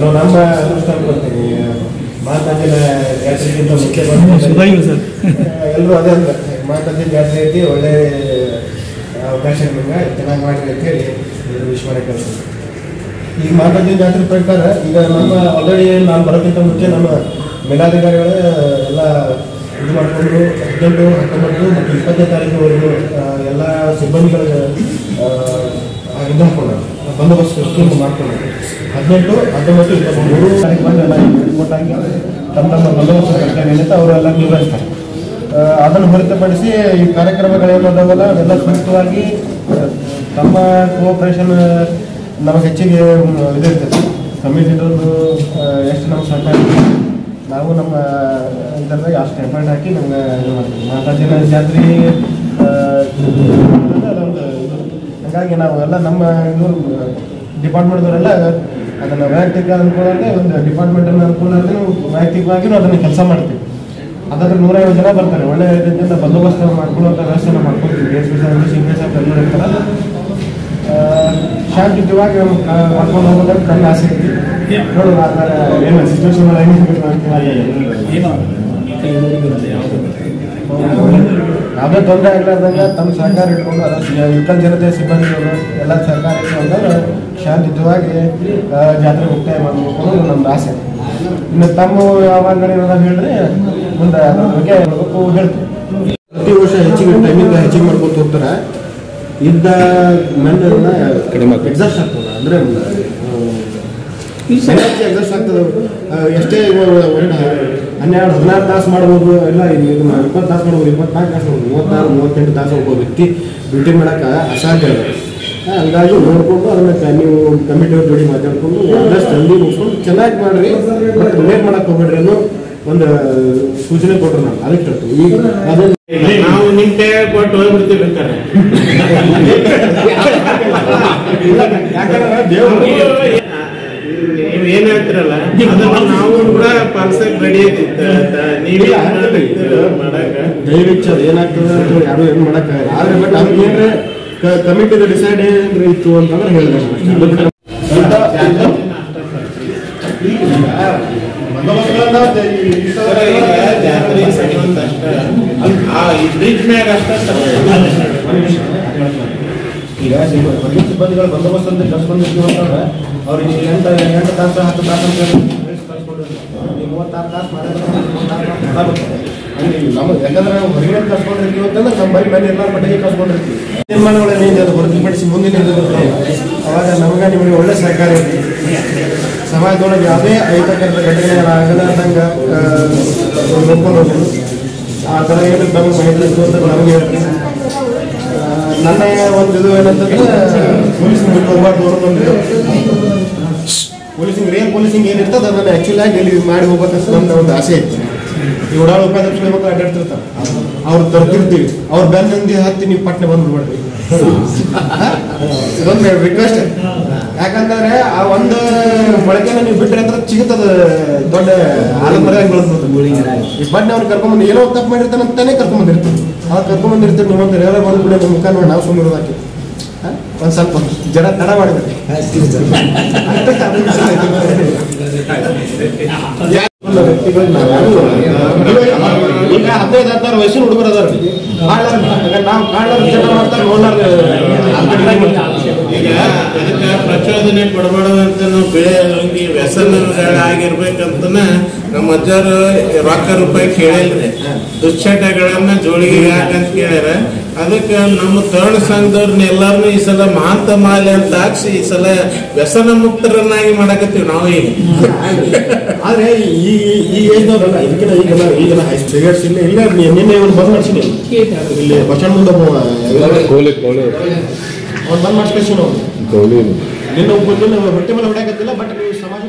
ಏನೋ ನಮ್ಮ ಅದೃಷ್ಟ ಅನ್ಕೊಳ್ತೀನಿ. ಮಾತಾಜಿನ ಜಾತ್ರೆಗಿಂತ ಮುಖ್ಯ ಎಲ್ಲರೂ ಅದೇ ಅಂತ ಮಾತಾಜಿನ ಜಾತ್ರೆ ಐತಿ, ಒಳ್ಳೆ ಅವಕಾಶ ನಿಮ್ಗೆ ಚೆನ್ನಾಗಿ ಮಾಡಿರಿ ಅಂತ ಹೇಳಿ ವಿಶ್ ಮಾಡಕ್ಕೆ ಕಳಿಸ್ತೀನಿ. ಈಗ ಮಾತಾಜಿನ ಜಾತ್ರೆ ಪ್ರಕಾರ ಈಗ ನಮ್ಮ ಆಲ್ರೆಡಿ ನಾನು ಬರೋಕ್ಕಿಂತ ಮುಂಚೆ ನಮ್ಮ ಮೇಲಾಧಿಕಾರಿಗಳು ಎಲ್ಲ ಇದು ಮಾಡಿಕೊಂಡು 18, 19 ಮತ್ತು 20ನೇ ತಾರೀಕಿನವರೆಗೂ ಎಲ್ಲ ಸಿಬ್ಬಂದಿಗಳಿಗೆ ಇದು ಹಾಕೊಂಡ್ರು, ಬಂದೋಬಸ್ತು ಮಾಡ್ಕೊಂಡು 18, 19, 23 ತಾರೀಕು ಬಂದು ಎಲ್ಲ ರಿಪೋರ್ಟ್ ಆಗಿ ತಮ್ಮ ಬಂದೋಬಸ್ತು ಕರ್ತವ್ಯ ಏನಿತ್ತು ಅವರೆಲ್ಲ ನಿರ್ವಹಿಸ್ತಾರೆ. ಅದನ್ನು ಹೊರತುಪಡಿಸಿ ಈ ಕಾರ್ಯಕ್ರಮಗಳೇನದಾವಲ್ಲ ಅವೆಲ್ಲ ಸೂಕ್ತವಾಗಿ ತಮ್ಮ ಕೋಆಪರೇಷನ್ ನಮಗೆ ಹೆಚ್ಚಿಗೆ ಇದಿರ್ತದೆ. ಕಮಿಟಿದೊಂದು ಎಷ್ಟು ನಮ್ಮ ಸರ್ಕಾರ ನಾವು ನಮ್ಮ ಇದರಲ್ಲಿ ಅಷ್ಟು ಎಫರ್ಟ್ ಹಾಕಿ ನಮ್ಗೆ ಇದು ಮಾಡ್ತೀವಿ. ಮಾತಾಜಿನ ಜಾತ್ರೆ ಅದೊಂದು ಹಾಗಾಗಿ ನಾವು ಎಲ್ಲ ನಮ್ಮ ಇವರು ಡಿಪಾರ್ಟ್ಮೆಂಟ್ದವರೆಲ್ಲ ಅದನ್ನು ವೈಯಕ್ತಿಕ ಅನುಕೂಲ ಅಂದರೆ ಒಂದು ಡಿಪಾರ್ಟ್ಮೆಂಟನ್ನು ಅನುಕೂಲ ಅಂದರೆ ನಾವು ವೈಯಕ್ತಿಕವಾಗಿಯೂ ಅದನ್ನು ಕೆಲಸ ಮಾಡ್ತೀವಿ. ಅದಾದ್ರೆ 150 ಜನ ಬರ್ತಾರೆ. ಒಳ್ಳೆ ರೀತಿಯಿಂದ ಬಂದೋಬಸ್ತ್ ಮಾಡ್ಕೊಳ್ಳುವಂಥ ವ್ಯವಸ್ಥೆ ನಾವು ಮಾಡ್ಕೊಳ್ತೀವಿ. DSP ಸಾಹೇಬ್, CP ಸಾಹೇಬ್ ಎಲ್ಲರೂ ಇರ್ತಾರೆ. ಶಾಂತಿಯುತವಾಗಿ ಮಾಡ್ಕೊಂಡು ಹೋಗೋದಂತ ನನ್ನ ಆಸೆ ಐತಿ. ನೋಡೋಣ ಆ ಥರ ಏನು ಸಿಚುವೇಶನ್ ಯಾವುದೇ ತೊಂದರೆ ಆಗಲಾರ್ದಂಗೆ ತಮ್ಮ ಸಹಕಾರ ಇಟ್ಕೊಂಡು ಅದ ವಿಕಲ ಜನತೆ ಸಿಬ್ಬಂದಿಗಳು ಎಲ್ಲ ಸಹಕಾರ ಇಟ್ಕೊಂಡ್ರೆ ಶಾಂತಿಯುತವಾಗಿ ಜಾತ್ರೆ ಮುಕ್ತಾಯ ಮಾಡಬೇಕು ಅನ್ನೋದು ನಮ್ದು ಆಸೆ. ಇನ್ನು ತಮ್ಮ ಆಹ್ವಾನಗಳು ಏನಾದ್ರು ಹೇಳಿದ್ರೆ ಮುಂದೆ ಅದ್ರ ಬಗ್ಗೆ ಹೇಳ್ತೀವಿ. ಪ್ರತಿ ವರ್ಷ ಹೆಚ್ಚಿಗೆ ಟೈಮಿಂಗ್ ಹೆಚ್ಚಿಗೆ ಮಾಡ್ಕೊತ ಹೋಗ್ತಾರೆ. ಇದ್ದ ಮೆಂಡನ್ನ ಕಡಿಮೆ ಎಕ್ಸಾಸ್ಟ್ ಆಗ್ತದೆ, ಅಂದರೆ ಎಕ್ಸಾಸ್ಟ್ ಆಗ್ತದೆ. ಎಷ್ಟೇ 12-16 ತಾಸು ಮಾಡ್ಬೋದು, ಇಲ್ಲ 20 ತಾಸು ಮಾಡ್ಬೋದು, 24 ತಾಸು ಮಾಡ್ಬೋದು, 36-38 ತಾಸು ಒಬ್ಬ ವ್ಯಕ್ತಿ ಡ್ಯೂಟಿ ಮಾಡೋಕೆ ಅಸಾಧ್ಯ ಇದೆ. ಹಂಗಾಗಿ ನೋಡಿಕೊಂಡು ಅದನ್ನು ನೀವು ಕಮಿಟಿಯವ್ರ ಜೋಡಿ ಮಾತಾಡ್ಕೊಂಡು ಆದಷ್ಟು ಜಲ್ದಿ ಮುಗಿಸ್ಕೊಂಡು ಚೆನ್ನಾಗಿ ಮಾಡಿರಿ, ಬಟ್ ಲೇಟ್ ಮಾಡೋಕೆ ಹೋಗ್ಬೇಡ್ರಿ ಅನ್ನೋ ಒಂದು ಸೂಚನೆ ಕೊಟ್ಟರು. ನಾವು ಅದಕ್ಕೆ ಹೇಳ್ತೀವಿ. ಈಗ ಅದನ್ನು ನಾವು ನಿಮ್ಮ ಕೈ ಕೊಟ್ಟು ಹೋಗ್ಬಿಡ್ತೀವಿ ಬೇಕಾದ್ರೆ. ಯಾಕಂದ್ರೆ ದೇವರು ನೀವು ಏನ್ ಹೇಳ್ತಿರಲ್ಲ ಅದನ್ನ ನಾವು ಕೂಡ ಪಾಲ್ಸಕ್ ರೆಡಿ ಐತಿ. ನೀವೇ ಮಾಡಕ ದಯವಿಟ್ಟು ಅದು ಏನಾಗ್ತದೆ ಅಂತ ಯಾರು ಏನು ಮಾಡೋಕ್ಕಾಗಲ್ಲ. ಆದ್ರೆ ಬಟ್ ಅದಕ್ಕೆ ಏನ್ರೆ ಕಮಿಟಿದ ಡಿಸೈಡ್ ಏನ್ರಿ ಇತ್ತು ಅಂತಂದ್ರೆ ಹೇಳಿದೆ. ಈಗ ಸಿಬ್ಬಂದಿಗಳು ಬಂದೋಬಸ್ತ್ ಅಂತ ಕಳ್ಸ್ಕೊಂಡಿರ್ತೀವಿ ಅಂತಂದ್ರೆ ಅವ್ರಿಗೆ 8 ತಾಸು 10 ತಾಸು ಅಂತ ಕಳ್ಸ್ಕೊಂಡಿರ್ತೀವಿ. 36 ತಾಸು ಮಾಡಿದ್ರೆ ನಮಗೆ ಯಾಕಂದ್ರೆ ನಾವು ಹೊರಗಡೆ ಕಳ್ಸ್ಕೊಂಡಿರ್ತೀವಿ ಅಂತಂದ್ರೆ ನಮ್ಮ ಮನೆ ಎಲ್ಲ ಮಟ್ಟಿಗೆ ಕಳ್ಸ್ಕೊಂಡಿರ್ತೀವಿ. ತೀರ್ಮಾನಗಳೇನಿದೆ ಅದು ಹೊರತುಪಡಿಸಿ ಮುಂದಿನ ಅವಾಗ ನಮಗೆ ನಿಮಗೆ ಒಳ್ಳೆ ಸಹಕಾರ ಇರ್ತೀವಿ. ಸಮಾಜದೊಳಗೆ ಯಾವುದೇ ಅಹಿತಕರ ಘಟನೆಗಳಾಗದಂಗೆ ನೋಡ್ಕೊಂಡು ಹೋಗ್ಬೋದು. ಆ ಥರ ಏನು ನಮಗೆ ಮಾಹಿತಿ ಇತ್ತು ಅಂತ ನಮಗೆ ಹೇಳ್ತೀವಿ. ನನ್ನ ಒಂದು ಇದು ಏನಂತಂದ್ರೆ ಪೊಲೀಸಿಂಗ್ ಬಿಟ್ಟು ಹೋಗ್ಬಾರ್ದು ಅನ್ನೋದು. ಪೊಲೀಸಿಂಗ್ ರಿಯಲ್ ಪೊಲೀಸಿಂಗ್ ಏನಿರ್ತದೆ ಅದನ್ನು ಆ್ಯಕ್ಚುಲಿ ಆಗಿ ಇಲ್ಲಿ ಮಾಡಿ ಹೋಗ್ಬೇಕಂತ ನನ್ನ ಒಂದು ಆಸೆ ಇತ್ತು. ಈ ಓಡಾಡೋ ಉಪಾಧ್ಯಕ್ಷ ಮಕ್ಕಳು ಅಡ್ಡಾಡ್ತಿರ್ತಾರೆ, ಅವ್ರು ತರ್ತಿರ್ತೀವಿ, ಅವ್ರ ಬೆನ್ನಿಂದ ಹತ್ತಿ ನೀವು ಪಟ್ಟಣೆ ಬಂದ್ಬಿಡ್ಬೇಡ್ರಿ. ಇದೊಂದು ರಿಕ್ವೆಸ್ಟ್. ಯಾಕಂತಂದ್ರೆ ಆ ಒಂದು ಬಳಕೆನ ನೀವು ಬಿಟ್ಟರೆ ಅಂತ ಸಿಗುತ್ತದೆ ದೊಡ್ಡ ಆಲಮರ ಈ ಬಡ್ನೆ ಅವ್ರು ಕರ್ಕೊಂಡ್ಬಂದು ಏನೋ ತಪ್ಪು ಮಾಡಿರ್ತಾನೆ ಅಂತಾನೆ ಕರ್ಕೊಂಡ್ಬಂದಿರ್ತೀವಿ. ಅವ್ರು ಕರ್ಕೊಂಡ್ಬಂದಿರ್ತೀವಿ ನೀವು ಒಂದು ಎಲ್ಲ ಬಂದು ಕೂಡ ನಿಮ್ಮ ಮುಖ ನೋಡಿ ನಾವು ಸುಮ್ಮನೆ ಒಂದು ಸ್ವಲ್ಪ ಜನ ತಡ ಮಾಡಿದ್ರೆ ವ್ಯಕ್ತಿಗಳು ಈಗ 15-16 ವಯಸ್ಸಿನ ಹುಡುಗರು ಅದಾರ. ನಾವು ಕಾಣಲಾರ ಜನ ಮಾಡ್ತಾರೆ ನೋಡ್ಲಾರ. ಈಗ ಅದಕ್ಕೆ ಪ್ರಚೋದನೆ ಕೊಡಬಾರ್ದಂತ ಬೆಳೆ ವ್ಯಸನಗಳಾಗಿರ್ಬೇಕಂತ ನಮ್ಮ ಅಜ್ಜರು ರೊಕ್ಕ ರೂಪಾಯಿ ಕೇಳಿಲ್ರಿ. ದುಶ್ಚಟಗಳನ್ನ ಜೋಳಿಗೆ ಯಾಕಂತ ಕೇಳ್ಯಾರ. ಅದಕ್ಕೆ ನಮ್ಮ ತರುಣ ಸಂಘದವ್ರನ್ನ ಎಲ್ಲಾರನು ಈ ಸಲ ಮಹಾಂತ ಮಾಲೆ ಅಂತ ಹಾಕ್ಸಿ ಈ ಸಲ ವ್ಯಸನ ಮುಕ್ತರನ್ನಾಗಿ ಮಾಡಕತ್ತೀವಿ ನಾವು. ಈಗ ಆದ್ರೆ ಈ ಏಜ್ನವ್ರಲ್ಲ ಇದಕ್ಕಿಂತ ಈಗೆಲ್ಲ ಸಿಗರೇಟ್ಸ್ ಇಲ್ಲ ನಿನ್ನೆ ಇವ್ರು ಬಂದ್ ಮಾಡ್ಸಿನಿ ಇಲ್ಲಿ ಬಸ್ ಸ್ಟ್ಯಾಂಡ್ ಮುಂದೆ ಅವ್ರು ಬಂದ್ ಮಾಡಿಸ್ಕೇಸಿ ನಾವು ನಿನ್ನ ಹೊಟ್ಟೆ ಮೇಲೆ ಹೊಡೆಯಕತ್ತಿಲ್ಲ. ಬಟ್ ನೀವು ಸಮಾಜ